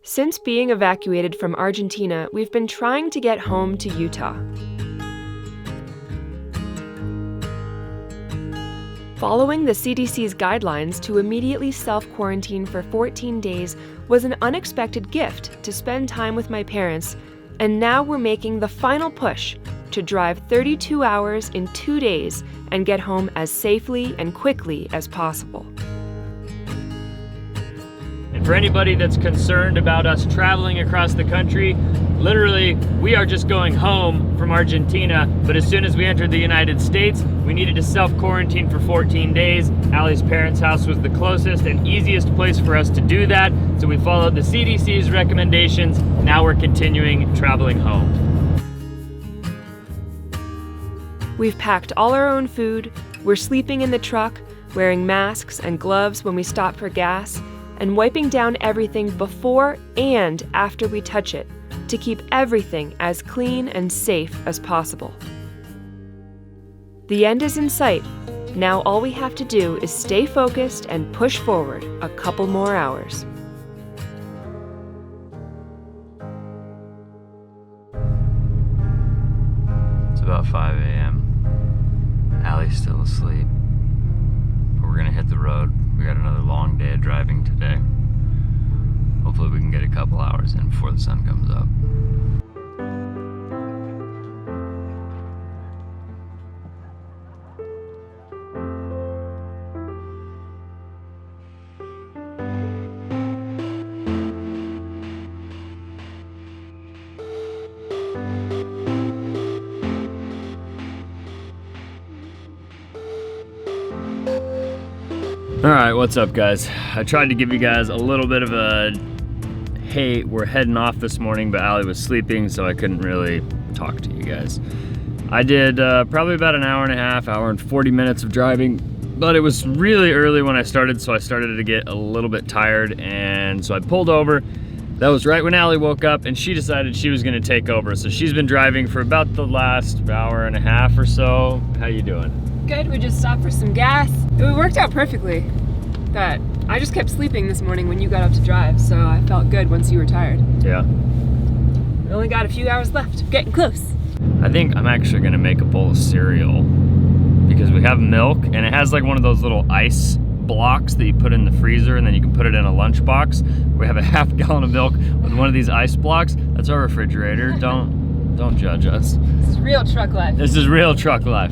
Since being evacuated from Argentina, we've been trying to get home to Utah. Following the CDC's guidelines to immediately self-quarantine for 14 days was an unexpected gift to spend time with my parents, and now we're making the final push to drive 32 hours in 2 days and get home as safely and quickly as possible. And for anybody that's concerned about us traveling across the country, literally, we are just going home from Argentina, but as soon as we entered the United States, we needed to self-quarantine for 14 days. Allie's parents' house was the closest and easiest place for us to do that, so we followed the CDC's recommendations. Now we're continuing traveling home. We've packed all our own food, we're sleeping in the truck, wearing masks and gloves when we stop for gas, and wiping down everything before and after we touch it to keep everything as clean and safe as possible. The end is in sight. Now all we have to do is stay focused and push forward a couple more hours. It's about 5 a.m. Allie's still asleep, but we're gonna hit the road. We got another long day of driving today. Hopefully we can get a couple hours in before the sun comes up. All right, what's up guys? I tried to give you guys a little bit of a, hey, we're heading off this morning, but Allie was sleeping, so I couldn't really talk to you guys. I did probably about an hour and a half, hour and 40 minutes of driving, but it was really early when I started, so I started to get a little bit tired, and so I pulled over. That was right when Allie woke up, and she decided she was gonna take over. So she's been driving for about the last hour and a half or so. How you doing? Good, we just stopped for some gas. It worked out perfectly, but I just kept sleeping this morning when you got up to drive, so I felt good once you were tired. Yeah. We only got a few hours left, getting close. I think I'm actually gonna make a bowl of cereal because we have milk and it has like one of those little ice blocks that you put in the freezer and then you can put it in a lunchbox. We have a half gallon of milk with one of these ice blocks. That's our refrigerator. Don't judge us. This is real truck life. This is real truck life.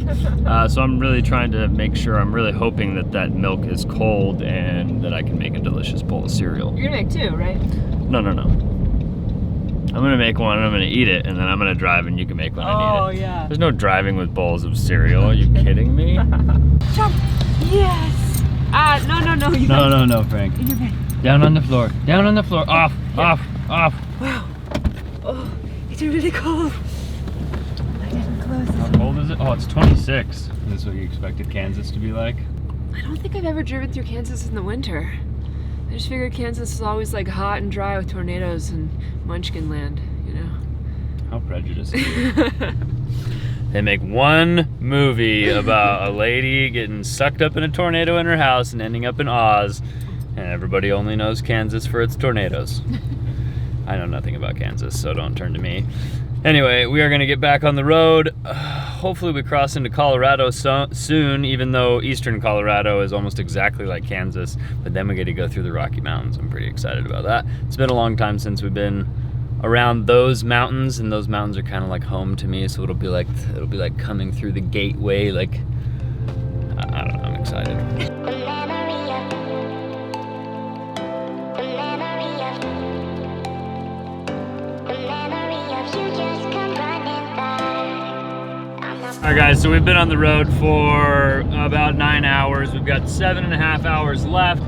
So I'm really trying to make sure, I'm really hoping that that milk is cold and that I can make a delicious bowl of cereal. You're gonna make two, right? No. I'm gonna make one and I'm gonna eat it and then I'm gonna drive and you can make one and eat it. Oh yeah. There's no driving with bowls of cereal. Are you kidding me? Jump! Yes! No. No, Frank. In your bed. Down on the floor. Down on the floor. Off. Wow. Oh, it's really cold. I didn't close this. How cold is it? Oh, it's 26. Is this what you expected Kansas to be like? I don't think I've ever driven through Kansas in the winter. I just figured Kansas is always like hot and dry with tornadoes and Munchkin land, you know? How prejudiced are you? They make one movie about a lady getting sucked up in a tornado in her house and ending up in Oz, and everybody only knows Kansas for its tornadoes. I know nothing about Kansas, so don't turn to me. Anyway, we are gonna get back on the road. Hopefully we cross into Colorado soon, even though eastern Colorado is almost exactly like Kansas, but then we get to go through the Rocky Mountains. I'm pretty excited about that. It's been a long time since we've been around those mountains, and those mountains are kind of like home to me, so it'll be like coming through the gateway. Like, I don't know, I'm excited. All right guys, so we've been on the road for about 9 hours. We've got 7.5 hours left,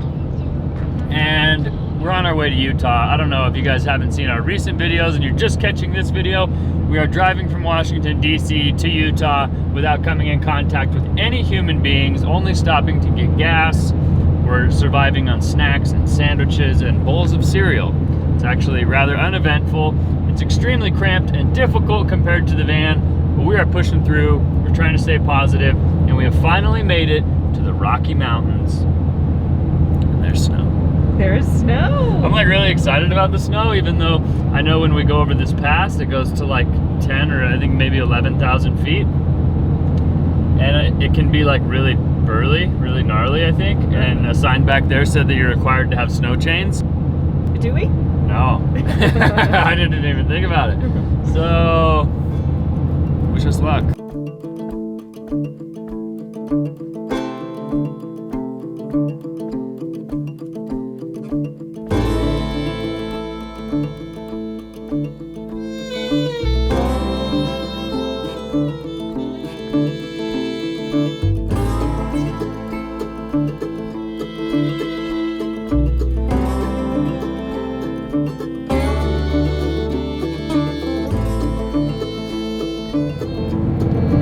and we're on our way to Utah. I don't know if you guys haven't seen our recent videos and you're just catching this video. We are driving from Washington, D.C. to Utah without coming in contact with any human beings, only stopping to get gas. We're surviving on snacks and sandwiches and bowls of cereal. It's actually rather uneventful. It's extremely cramped and difficult compared to the van, but we are pushing through. We're trying to stay positive, and we have finally made it to the Rocky Mountains. And there's snow. There's snow. I'm like really excited about the snow, even though I know when we go over this pass, it goes to like 10 or I think maybe 11,000 feet. And it can be like really burly, really gnarly, I think. And a sign back there said that you're required to have snow chains. Do we? No. I didn't even think about it. So, wish us luck.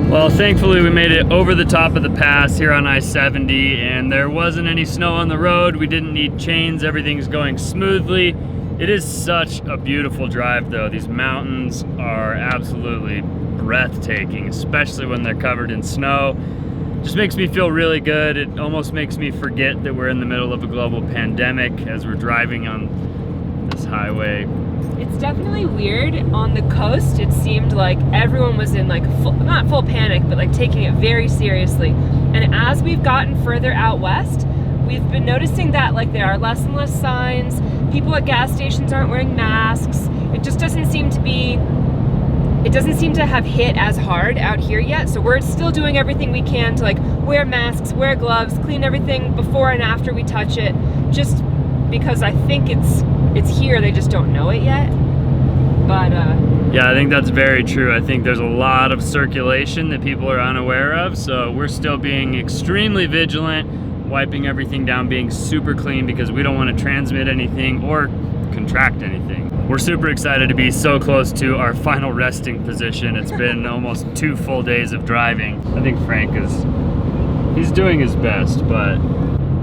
Well, thankfully we made it over the top of the pass here on I-70 and there wasn't any snow on the road. We didn't need chains, everything's going smoothly. It is such a beautiful drive though. These mountains are absolutely breathtaking, especially when they're covered in snow. Just makes me feel really good. It almost makes me forget that we're in the middle of a global pandemic as we're driving on this highway. It's definitely weird. On the coast, it seemed like everyone was in like not full panic, but like taking it very seriously. And as we've gotten further out west, we've been noticing that like there are less and less signs. People at gas stations aren't wearing masks. It just doesn't seem to be, it doesn't seem to have hit as hard out here yet. So we're still doing everything we can to like wear masks, wear gloves, clean everything before and after we touch it, just because I think it's here, they just don't know it yet. But yeah, I think that's very true. I think there's a lot of circulation that people are unaware of, so we're still being extremely vigilant, wiping everything down, being super clean because we don't want to transmit anything or contract anything. We're super excited to be so close to our final resting position. It's been almost 2 full days of driving. I think Frank he's doing his best, but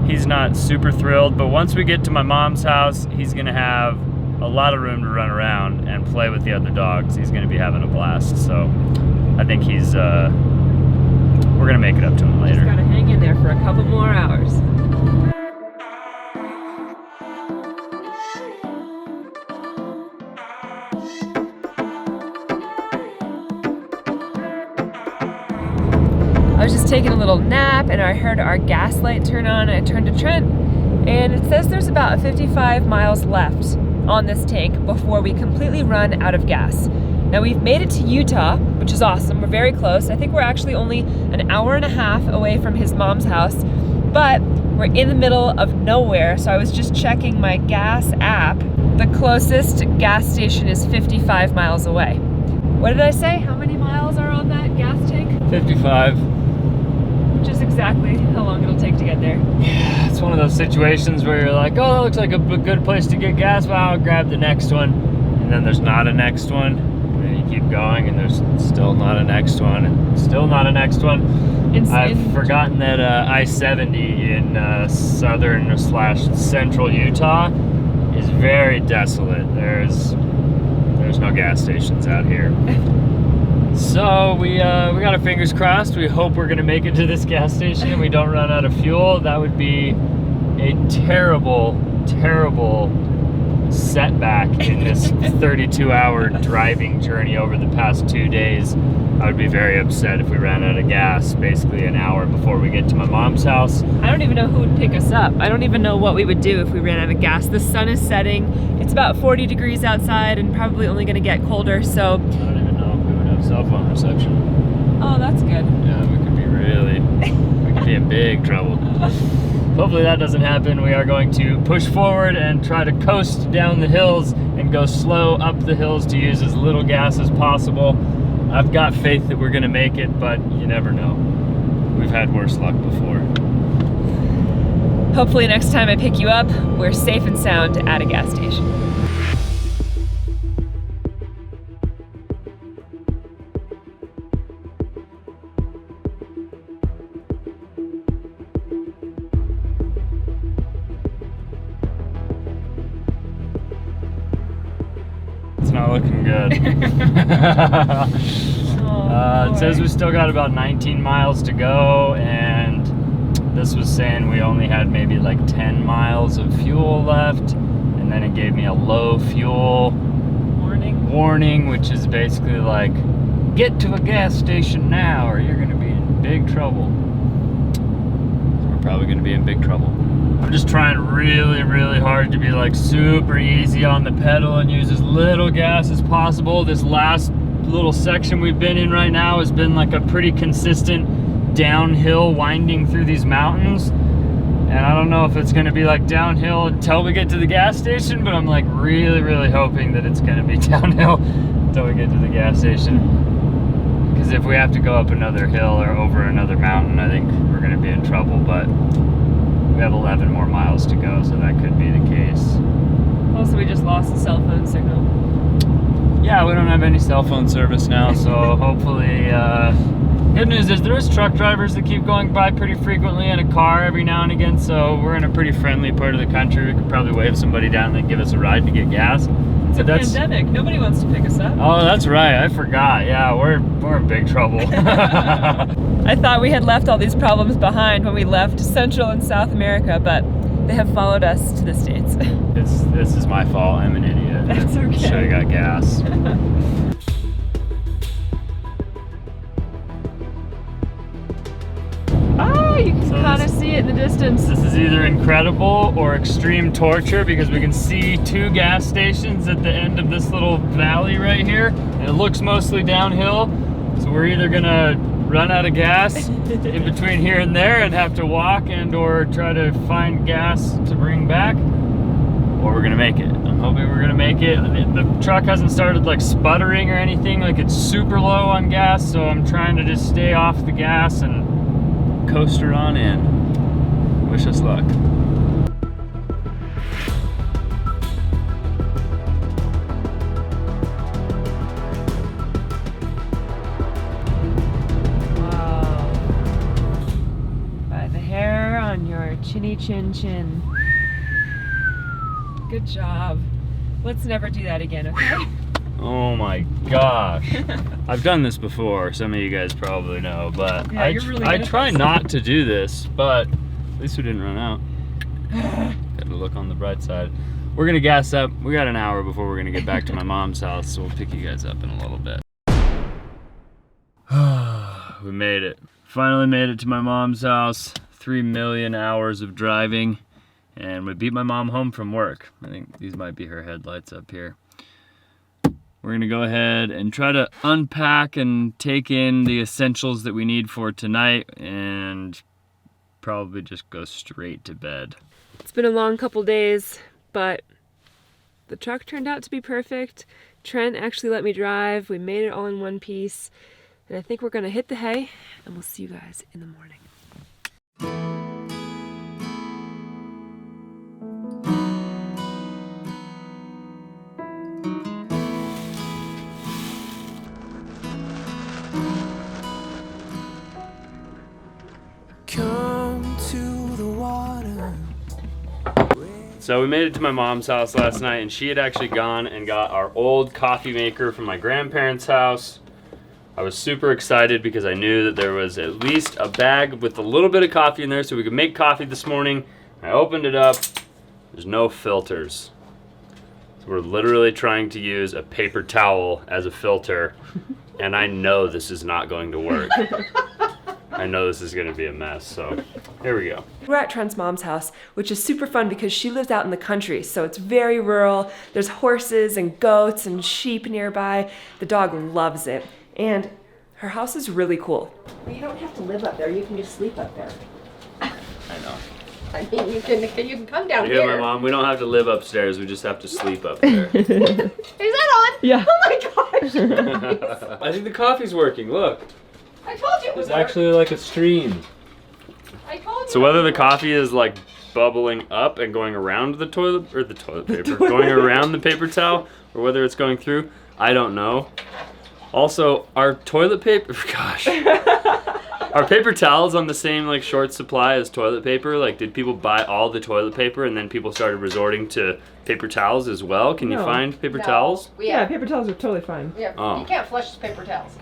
he's not super thrilled. But once we get to my mom's house, he's gonna have a lot of room to run around and play with the other dogs. He's gonna be having a blast. So I think we're gonna make it up to him later. Just gotta hang in there for a couple more hours. I was just taking a little nap and I heard our gas light turn on and I turned to Trent and it says there's about 55 miles left on this tank before we completely run out of gas. Now we've made it to Utah, which is awesome. We're very close. I think we're actually only an hour and a half away from his mom's house, but we're in the middle of nowhere. So I was just checking my gas app. The closest gas station is 55 miles away. What did I say? How many miles are on that gas tank? 55. Which is exactly how long it'll take to get there. Yeah, it's one of those situations where you're like, oh, that looks like a good place to get gas. Well, I'll grab the next one. And then there's not a next one. And then you keep going and there's still not a next one. And still not a next one. I've forgotten that I-70 in southern/central Utah is very desolate. There's no gas stations out here. So we got our fingers crossed. We hope we're gonna make it to this gas station and we don't run out of fuel. That would be a terrible, terrible setback in this 32-hour driving journey over the past 2 days. I would be very upset if we ran out of gas basically an hour before we get to my mom's house. I don't even know who would pick us up. I don't even know what we would do if we ran out of gas. The sun is setting. It's about 40 degrees outside and probably only gonna get colder, so. I don't even know if we would have cell phone reception. Oh, that's good. Yeah, we could be in big trouble. Hopefully that doesn't happen. We are going to push forward and try to coast down the hills and go slow up the hills to use as little gas as possible. I've got faith that we're gonna make it, but you never know. We've had worse luck before. Hopefully next time I pick you up, we're safe and sound at a gas station. It's not looking good. It says we still got about 19 miles to go and this was saying we only had maybe like 10 miles of fuel left, and then it gave me a low fuel warning, which is basically like, get to a gas station now or you're gonna be in big trouble. So we're probably gonna be in big trouble. I'm just trying really, really hard to be like super easy on the pedal and use as little gas as possible. This last little section we've been in right now has been like a pretty consistent downhill winding through these mountains. And I don't know if it's gonna be like downhill until we get to the gas station, but I'm like really, really hoping that it's gonna be downhill until we get to the gas station. Because if we have to go up another hill or over another mountain, I think we're gonna be in trouble, but we have 11 more miles to go, so that could be the case. Also, we just lost the cell phone signal. Yeah, we don't have any cell phone service now, so hopefully, good news is there is truck drivers that keep going by pretty frequently and a car every now and again, so we're in a pretty friendly part of the country. We could probably wave somebody down and give us a ride to get gas. It's a pandemic. Nobody wants to pick us up. Oh, that's right. I forgot. Yeah, we're in big trouble. I thought we had left all these problems behind when we left Central and South America, but they have followed us to the States. This is my fault. I'm an idiot. That's okay. Should have got gas. You can kind of see it in the distance. This is either incredible or extreme torture because we can see 2 gas stations at the end of this little valley right here, and it looks mostly downhill. So we're either gonna run out of gas in between here and there and have to walk and or try to find gas to bring back, or we're gonna make it. I'm hoping we're gonna make it. The truck hasn't started like sputtering or anything, like it's super low on gas, so I'm trying to just stay off the gas and coaster on in. Wish us luck. Wow. By the hair on your chinny chin chin. Good job. Let's never do that again, okay? Oh my gosh. I've done this before, some of you guys probably know, but yeah, I try not to do this, but at least we didn't run out. Gotta look on the bright side. We're gonna gas up. We got an hour before we're gonna get back to my mom's house, so we'll pick you guys up in a little bit. We made it. Finally made it to my mom's house. 3 million hours of driving, and we beat my mom home from work. I think these might be her headlights up here. We're gonna go ahead and try to unpack and take in the essentials that we need for tonight and probably just go straight to bed. It's been a long couple days, but the truck turned out to be perfect. Trent actually let me drive. We made it all in one piece. And I think we're gonna hit the hay and we'll see you guys in the morning. So we made it to my mom's house last night, and she had actually gone and got our old coffee maker from my grandparents' house. I was super excited because I knew that there was at least a bag with a little bit of coffee in there so we could make coffee this morning. I opened it up. There's no filters. So we're literally trying to use a paper towel as a filter, and I know this is not going to work. I know this is gonna be a mess, so here we go. We're at Trent's mom's house, which is super fun because she lives out in the country, so it's very rural. There's horses and goats and sheep nearby. The dog loves it, and her house is really cool. You don't have to live up there, you can just sleep up there. I know. I mean, you can come down Yeah, here. my mom, we don't have to live upstairs, we just have to sleep up there. Is that on? Yeah. Oh my gosh. I think the coffee's working, look. I told you it was It's actually like a stream. I told you. So whether the coffee is like bubbling up and going around the toilet, or the toilet paper, going around the paper towel, or whether it's going through, I don't know. Also, our toilet paper, gosh. Are paper towels on the same like short supply as toilet paper? Like, did people buy all the toilet paper and then people started resorting to paper towels as well? Can you No. find paper No. towels? Yeah, paper towels are totally fine. Yeah, Oh. you can't flush the paper towels.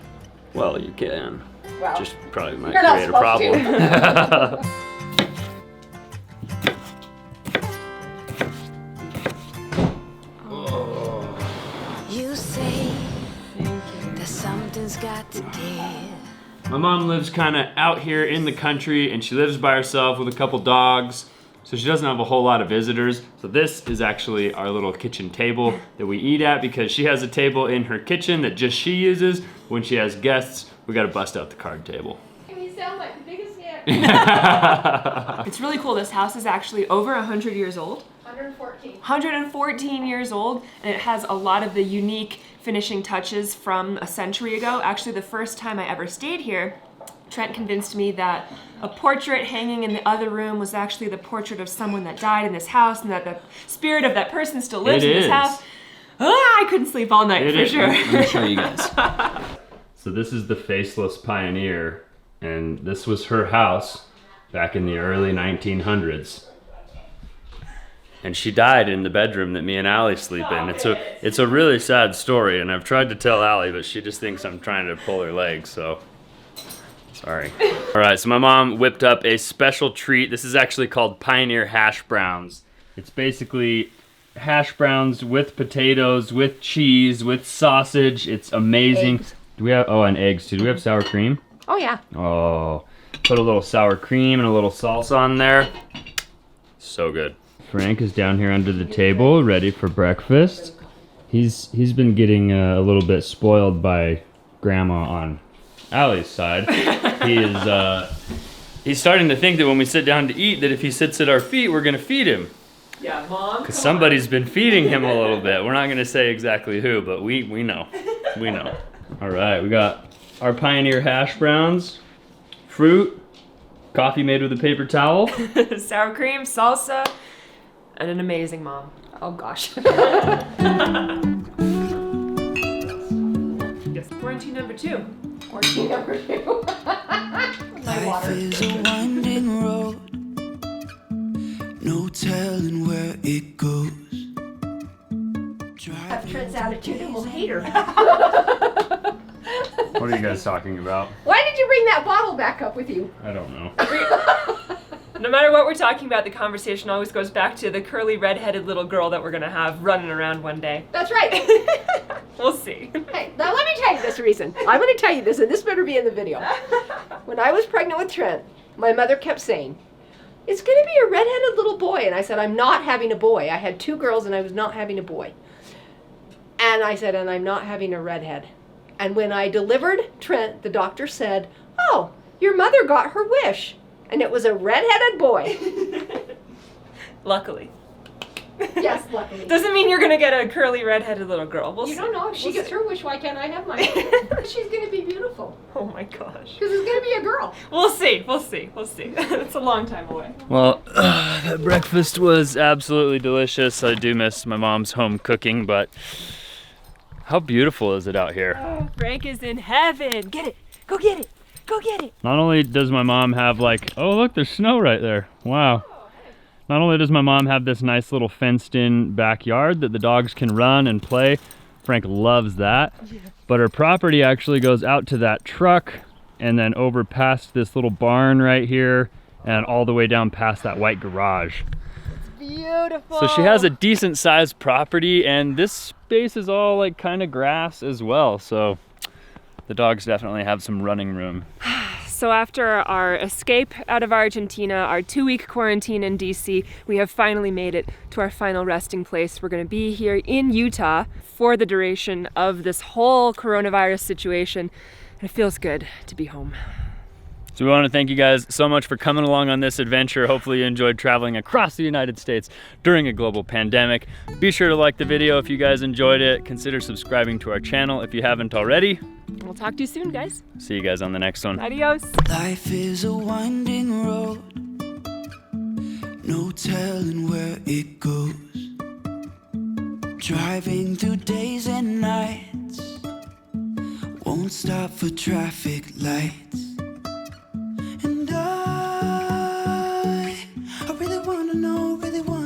Well, you can. Well, Just probably might you're not create a supposed problem. Something's got to give. My mom lives kind of out here in the country, and she lives by herself with a couple dogs, so she doesn't have a whole lot of visitors. So this is actually our little kitchen table that we eat at, because she has a table in her kitchen that just she uses. When she has guests, we gotta bust out the card table. You sound like the biggest man. It's really cool. This house is actually over 100 years old. 114. 114 years old, and it has a lot of the unique finishing touches from a century ago. Actually, the first time I ever stayed here, Trent convinced me that a portrait hanging in the other room was actually the portrait of someone that died in this house, and that the spirit of that person still lives in this house. I couldn't sleep all night for sure. Let me show you guys. So this is the faceless pioneer, and this was her house back in the early 1900s. And she died in the bedroom that me and Allie sleep in. It's a really sad story, and I've tried to tell Allie, but she just thinks I'm trying to pull her leg, so sorry. All right, so my mom whipped up a special treat. This is actually called Pioneer Hash Browns. It's basically hash browns with potatoes, with cheese, with sausage. It's amazing. Eggs. Do we have, and eggs too. Do we have sour cream? Oh yeah. Oh, put a little sour cream and a little salsa on there. So good. Frank is down here under the table, ready for breakfast. He's been getting a little bit spoiled by Grandma on Allie's side. He's starting to think that when we sit down to eat, that if he sits at our feet, we're gonna feed him. Yeah, Mom. Because somebody's been feeding him a little bit. We're not gonna say exactly who, but we know. We know. All right, we got our Pioneer hash browns, fruit, coffee made with a paper towel. Sour cream, salsa, and an amazing mom. Oh gosh. Yes. Quarantine number 2. Quarantine number 2. My Life water. is a winding road, no telling where it goes. Have Trent's attitude and we'll hate her. What are you guys talking about? Why did you bring that bottle back up with you? I don't know. No matter what we're talking about, the conversation always goes back to the curly red-headed little girl that we're gonna have running around one day. That's right. We'll see. Hey, now let me tell you this reason. I'm going to tell you this, and this better be in the video. When I was pregnant with Trent, my mother kept saying, "It's going to be a redheaded little boy." And I said, "I'm not having a boy." I had 2 girls, and I was not having a boy. And I said, "And I'm not having a redhead." And when I delivered Trent, the doctor said, "Oh, your mother got her wish." And it was a redheaded boy. Luckily. Yes, luckily. Doesn't mean you're gonna get a curly red-headed little girl. We'll You see. don't know. If she We'll gets see. her wish, why can't I have mine? She's going to be beautiful. Oh my gosh. Because it's going to be a girl. We'll see. We'll see. We'll see. It's a long time away. Well, that breakfast was absolutely delicious. I do miss my mom's home cooking, but how beautiful is it out here? Oh, Frank is in heaven. Get it. Go get it. Go get it. Not only does my mom have oh look, there's snow right there. Wow. Not only does my mom have this nice little fenced in backyard that the dogs can run and play, Frank loves that, but her property actually goes out to that truck and then over past this little barn right here and all the way down past that white garage. Beautiful. So she has a decent sized property, and this space is all kind of grass as well, so the dogs definitely have some running room. So after our escape out of Argentina, our 2-week quarantine in DC, we have finally made it to our final resting place. We're going to be here in Utah for the duration of this whole coronavirus situation, and it feels good to be home. So we want to thank you guys so much for coming along on this adventure. Hopefully you enjoyed traveling across the United States during a global pandemic. Be sure to like the video if you guys enjoyed it. Consider subscribing to our channel if you haven't already. We'll talk to you soon, guys. See you guys on the next one. Adios. Life is a winding road, no telling where it goes. Driving through days and nights, won't stop for traffic lights.